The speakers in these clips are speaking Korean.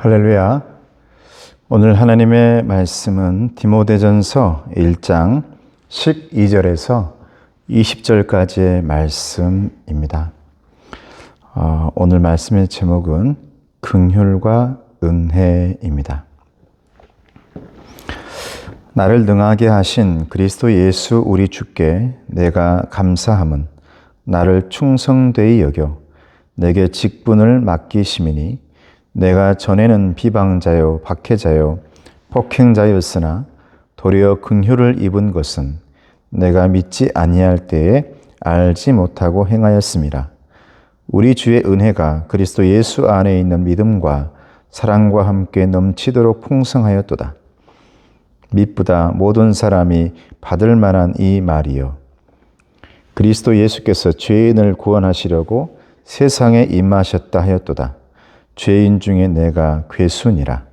할렐루야. 오늘 하나님의 말씀은 디모데전서 1장 12절에서 20절까지의 말씀입니다. 오늘 말씀의 제목은 긍휼과 은혜입니다. 나를 능하게 하신 그리스도 예수 우리 주께 내가 감사함은 나를 충성되이 여겨 내게 직분을 맡기심이니 내가 전에는 비방자요 박해자요 폭행자였으나 도리어 긍휼을 입은 것은 내가 믿지 아니할 때에 알지 못하고 행하였음이라. 우리 주의 은혜가 그리스도 예수 안에 있는 믿음과 사랑과 함께 넘치도록 풍성하였도다. 미쁘다 모든 사람이 받을 만한 이 말이여. 그리스도 예수께서 죄인을 구원하시려고 세상에 임하셨다 하였도다. 죄인 중에 내가 괴순이라.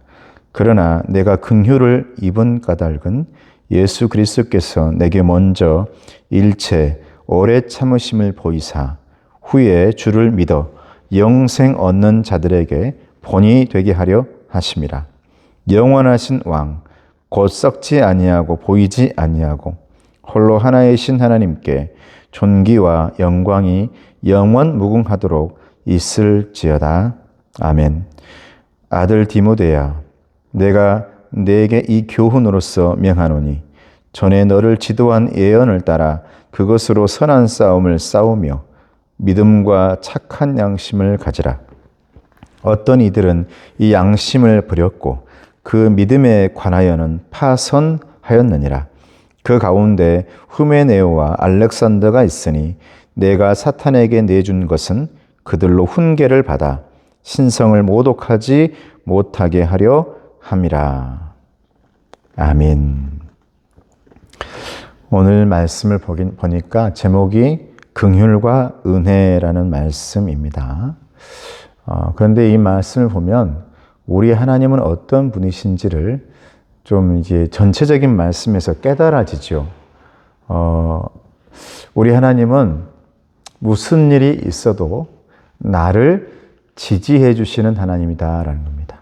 그러나 내가 긍휼을 입은 까닭은 예수 그리스도께서 내게 먼저 일체 오래 참으심을 보이사 후에 주를 믿어 영생 얻는 자들에게 본이 되게 하려 하심이라. 영원하신 왕 곧 썩지 아니하고 보이지 아니하고 홀로 하나이신 하나님께 존귀와 영광이 영원 무궁하도록 있을지어다. 아멘. 아들 디모데야, 내가 네게 이 교훈으로서 명하노니 전에 너를 지도한 예언을 따라 그것으로 선한 싸움을 싸우며 믿음과 착한 양심을 가지라. 어떤 이들은 이 양심을 버렸고 그 믿음에 관하여는 파선하였느니라. 그 가운데 후메네오와 알렉산더가 있으니 내가 사탄에게 내준 것은 그들로 훈계를 받아 신성을 모독하지 못하게 하려 함이라. 아멘. 오늘 말씀을 보니까 제목이 긍휼과 은혜라는 말씀입니다. 그런데 이 말씀을 보면 우리 하나님은 어떤 분이신지를 좀 이제 전체적인 말씀에서 깨달아지죠. 우리 하나님은 무슨 일이 있어도 나를 지지해 주시는 하나님이다라는 겁니다.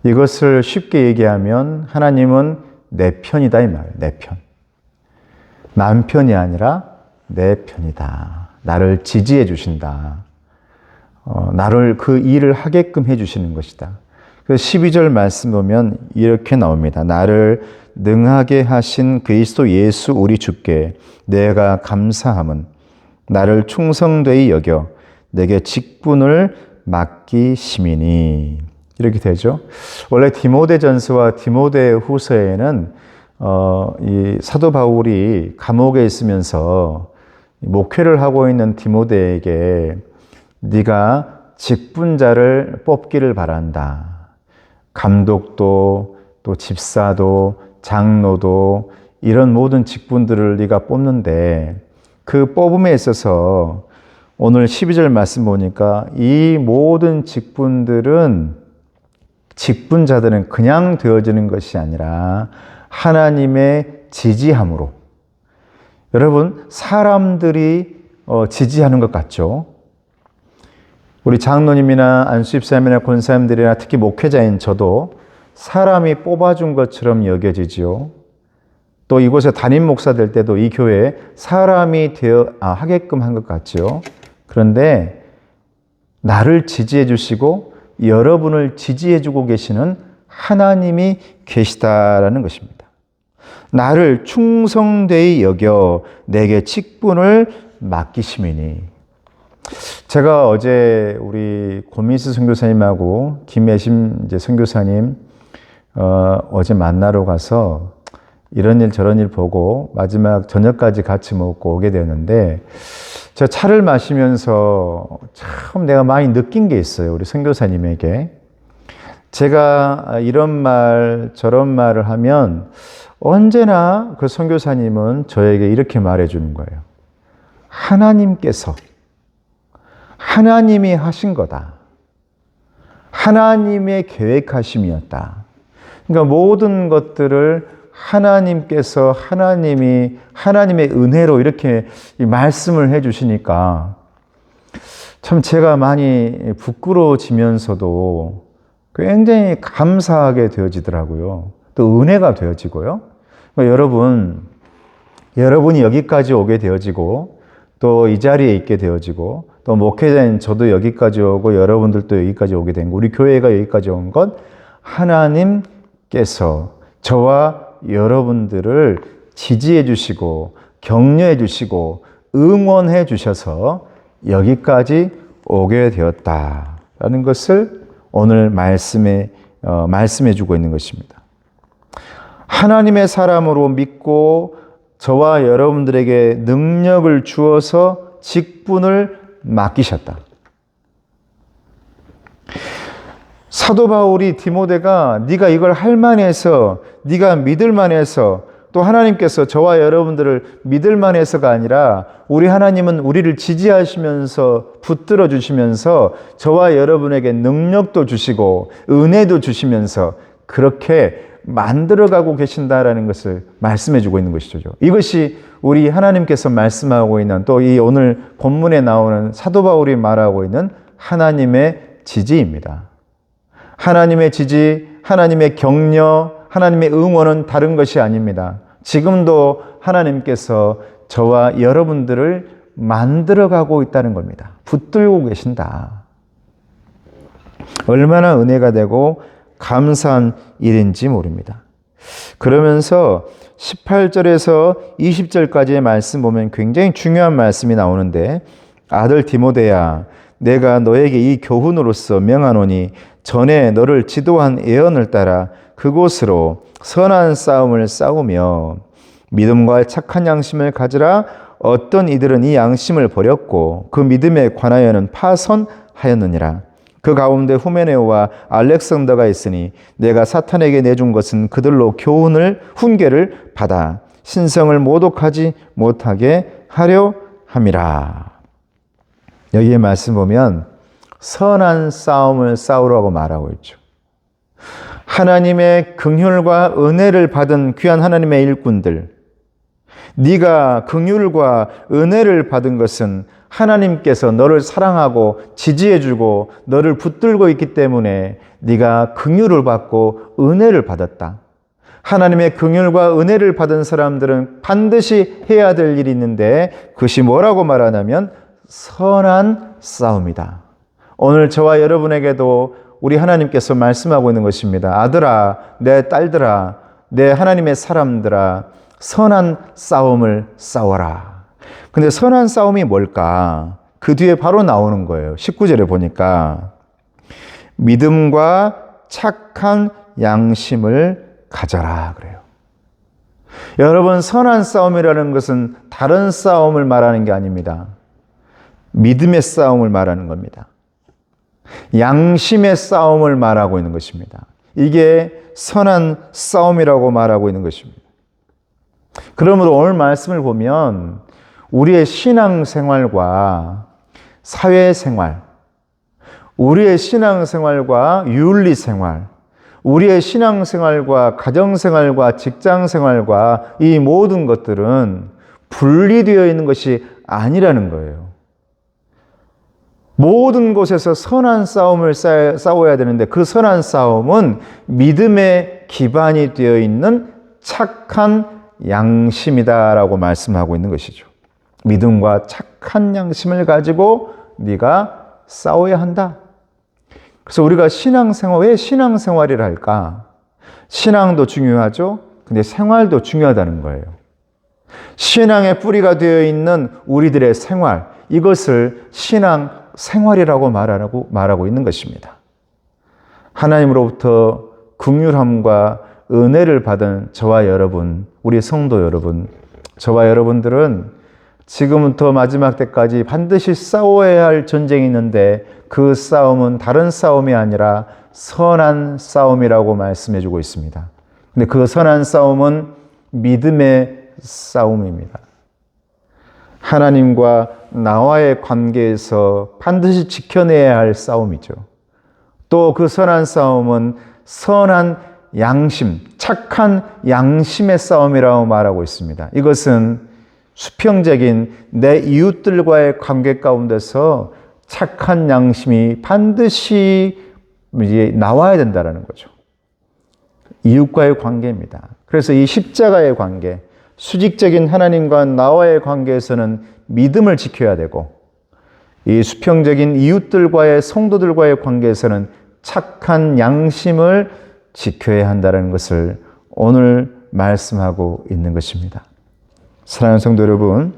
이것을 쉽게 얘기하면 하나님은 내 편이다 이 말이에요. 내 편. 남편이 아니라 내 편이다. 나를 지지해 주신다. 나를 그 일을 하게끔 해 주시는 것이다. 그래서 12절 말씀 보면 이렇게 나옵니다. 나를 능하게 하신 그리스도 예수 우리 주께 내가 감사함은 나를 충성되이 여겨 내게 직분을 맡기심이니. 이렇게 되죠. 원래 디모데전서와 디모데후서에는 이 사도 바울이 감옥에 있으면서 목회를 하고 있는 디모데에게 네가 직분자를 뽑기를 바란다. 감독도 또 집사도 장로도 이런 모든 직분들을 네가 뽑는데 그 뽑음에 있어서 오늘 12절 말씀 보니까 이 모든 직분자들은 그냥 되어지는 것이 아니라 하나님의 지지함으로. 여러분, 사람들이 지지하는 것 같죠? 우리 장로님이나 안수집사님이나 권사님들이나 특히 목회자인 저도 사람이 뽑아준 것처럼 여겨지지요. 또 이곳에 담임 목사 될 때도 이 교회에 사람이 하게끔 한 것 같죠. 그런데 나를 지지해 주시고 여러분을 지지해 주고 계시는 하나님이 계시다라는 것입니다. 나를 충성되이 여겨 내게 직분을 맡기심이니. 제가 어제 우리 고민수 선교사님하고 김예심 선교사님 어제 만나러 가서 이런 일 저런 일 보고 마지막 저녁까지 같이 먹고 오게 되는데 저 차를 마시면서 참 내가 많이 느낀 게 있어요. 우리 선교사님에게. 제가 이런 말 저런 말을 하면 언제나 그 선교사님은 저에게 이렇게 말해 주는 거예요. 하나님이 하신 거다. 하나님의 계획하심이었다. 그러니까 모든 것들을 하나님께서 하나님의 은혜로 이렇게 말씀을 해 주시니까 참 제가 많이 부끄러워지면서도 굉장히 감사하게 되어지더라고요. 또 은혜가 되어지고요. 그러니까 여러분이 여기까지 오게 되어지고 또 이 자리에 있게 되어지고 또 목회자인 저도 여기까지 오고 여러분들도 여기까지 오게 된 거, 우리 교회가 여기까지 온 것 하나님께서 저와 여러분들을 지지해 주시고 격려해 주시고 응원해 주셔서 여기까지 오게 되었다라는 것을 오늘 말씀해 주고 있는 것입니다. 하나님의 사람으로 믿고 저와 여러분들에게 능력을 주어서 직분을 맡기셨다. 사도 바울이 디모데가 네가 이걸 할 만해서, 네가 믿을 만해서, 또 하나님께서 저와 여러분들을 믿을 만해서가 아니라 우리 하나님은 우리를 지지하시면서 붙들어 주시면서 저와 여러분에게 능력도 주시고 은혜도 주시면서 그렇게 만들어가고 계신다라는 것을 말씀해 주고 있는 것이죠. 이것이 우리 하나님께서 말씀하고 있는, 또 이 오늘 본문에 나오는 사도 바울이 말하고 있는 하나님의 지지입니다. 하나님의 지지, 하나님의 격려, 하나님의 응원은 다른 것이 아닙니다. 지금도 하나님께서 저와 여러분들을 만들어가고 있다는 겁니다. 붙들고 계신다. 얼마나 은혜가 되고 감사한 일인지 모릅니다. 그러면서 18절에서 20절까지의 말씀 보면 굉장히 중요한 말씀이 나오는데, 아들 디모데야, 내가 너에게 이 교훈으로서 명하노니 전에 너를 지도한 예언을 따라 그곳으로 선한 싸움을 싸우며 믿음과 착한 양심을 가지라. 어떤 이들은 이 양심을 버렸고 그 믿음에 관하여는 파선하였느니라. 그 가운데 후메네오와 알렉산더가 있으니 내가 사탄에게 내준 것은 그들로 훈계를 받아 신성을 모독하지 못하게 하려 함이라. 여기에 말씀 보면 선한 싸움을 싸우라고 말하고 있죠. 하나님의 긍휼과 은혜를 받은 귀한 하나님의 일꾼들, 네가 긍휼과 은혜를 받은 것은 하나님께서 너를 사랑하고 지지해주고 너를 붙들고 있기 때문에 네가 긍휼을 받고 은혜를 받았다. 하나님의 긍휼과 은혜를 받은 사람들은 반드시 해야 될 일이 있는데 그것이 뭐라고 말하냐면 선한 싸움이다. 오늘 저와 여러분에게도 우리 하나님께서 말씀하고 있는 것입니다. 아들아, 내 딸들아, 내 하나님의 사람들아, 선한 싸움을 싸워라. 근데 선한 싸움이 뭘까? 그 뒤에 바로 나오는 거예요. 19절에 보니까 믿음과 착한 양심을 가져라 그래요. 여러분, 선한 싸움이라는 것은 다른 싸움을 말하는 게 아닙니다. 믿음의 싸움을 말하는 겁니다. 양심의 싸움을 말하고 있는 것입니다. 이게 선한 싸움이라고 말하고 있는 것입니다. 그러므로 오늘 말씀을 보면 우리의 신앙생활과 사회생활, 우리의 신앙생활과 윤리생활, 우리의 신앙생활과 가정생활과 직장생활과 이 모든 것들은 분리되어 있는 것이 아니라는 거예요. 모든 곳에서 선한 싸움을 싸워야 되는데 그 선한 싸움은 믿음의 기반이 되어 있는 착한 양심이다라고 말씀하고 있는 것이죠. 믿음과 착한 양심을 가지고 네가 싸워야 한다. 그래서 우리가 신앙생활, 왜 신앙생활이라 할까? 신앙도 중요하죠. 근데 생활도 중요하다는 거예요. 신앙의 뿌리가 되어 있는 우리들의 생활, 이것을 신앙생활이라고 말하고 있는 것입니다. 하나님으로부터 긍휼함과 은혜를 받은 저와 여러분, 우리 성도 여러분, 저와 여러분들은 지금부터 마지막 때까지 반드시 싸워야 할 전쟁이 있는데 그 싸움은 다른 싸움이 아니라 선한 싸움이라고 말씀해 주고 있습니다. 근데 그 선한 싸움은 믿음의 싸움입니다. 하나님과 나와의 관계에서 반드시 지켜내야 할 싸움이죠. 또 그 선한 싸움은 선한 양심, 착한 양심의 싸움이라고 말하고 있습니다. 이것은 수평적인 내 이웃들과의 관계 가운데서 착한 양심이 반드시 이제 나와야 된다는 거죠. 이웃과의 관계입니다. 그래서 이 십자가의 관계, 수직적인 하나님과 나와의 관계에서는 믿음을 지켜야 되고, 이 수평적인 이웃들과의 성도들과의 관계에서는 착한 양심을 지켜야 한다는 것을 오늘 말씀하고 있는 것입니다. 사랑하는 성도 여러분,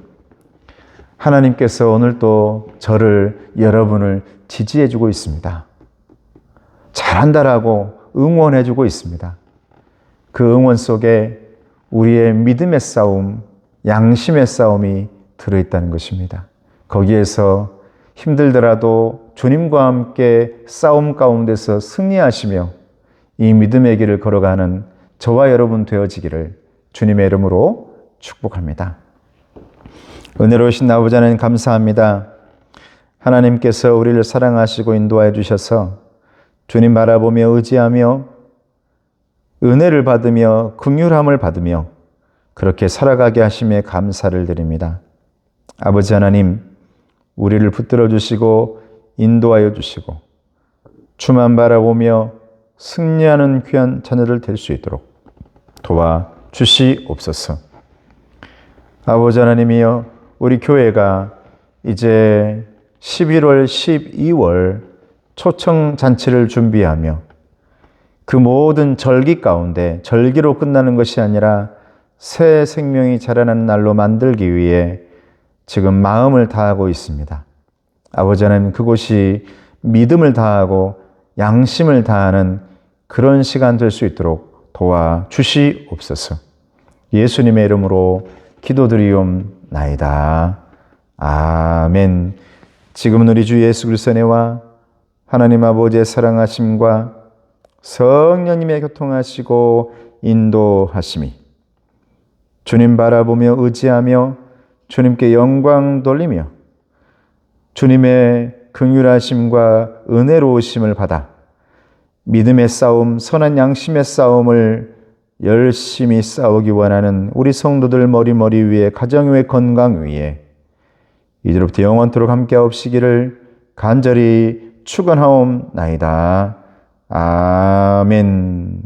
하나님께서 오늘 또 저를, 여러분을 지지해 주고 있습니다. 잘한다라고 응원해 주고 있습니다. 그 응원 속에 우리의 믿음의 싸움, 양심의 싸움이 들어있다는 것입니다. 거기에서 힘들더라도 주님과 함께 싸움 가운데서 승리하시며 이 믿음의 길을 걸어가는 저와 여러분 되어지기를 주님의 이름으로 축복합니다. 은혜로우신 아버지 하나님 감사합니다. 하나님께서 우리를 사랑하시고 인도하여 주셔서 주님 바라보며 의지하며 은혜를 받으며 긍휼함을 받으며 그렇게 살아가게 하심에 감사를 드립니다. 아버지 하나님, 우리를 붙들어 주시고 인도하여 주시고 주만 바라보며 승리하는 귀한 자녀들 될 수 있도록 도와 주시옵소서. 아버지 하나님이여, 우리 교회가 이제 11월, 12월 초청 잔치를 준비하며 그 모든 절기 가운데 절기로 끝나는 것이 아니라 새 생명이 자라나는 날로 만들기 위해 지금 마음을 다하고 있습니다. 아버지 하나님, 그곳이 믿음을 다하고 양심을 다하는 그런 시간 될 수 있도록 도와 주시옵소서. 예수님의 이름으로 기도드리옵나이다. 아멘. 지금은 우리 주 예수 그리스도의 은혜와 하나님 아버지의 사랑하심과 성령님의 교통하시고 인도하심이 주님 바라보며 의지하며 주님께 영광 돌리며 주님의 긍휼하심과 은혜로우심을 받아 믿음의 싸움, 선한 양심의 싸움을 열심히 싸우기 원하는 우리 성도들 머리 위에, 가정의 건강 위에 이제로부터 영원토록 함께 하옵시기를 간절히 축원하옵나이다. 아멘.